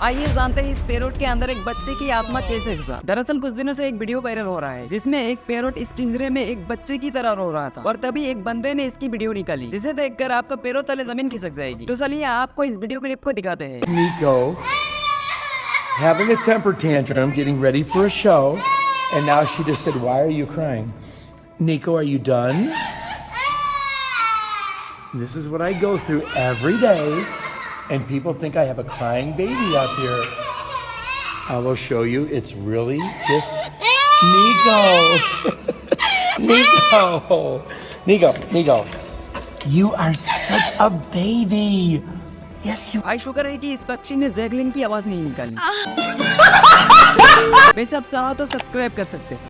आइए जानते हैं इस पैरोट के अंदर एक बच्चे की आत्मा कैसे घुसा। दरअसल कुछ दिनों से एक वीडियो वायरल हो रहा है जिसमें एक पैरोट इस पिंजरे में एक बच्चे की तरह रो रहा था और तभी एक बंदे ने इसकी वीडियो निकाली जिसे देखकर आपका पैरों तले जमीन खिसक जाएगी। तो चलिए आपको इस वीडियो क्लिप को दिखाते हैं। Nico having a temper tantrum, getting ready for a show, and now she just said, "Why are you crying?" Nico, are you done? This is what I go through every day, and people think I have a crying baby up here. I will show you. It's really just Nico. Nico. You are such a baby. Yes, you. भाई शुक्र है कि इस पक्षी ने जैगलिन की आवाज नहीं निकाली। वैसे आप चाहो तो सब्सक्राइब कर सकते हैं।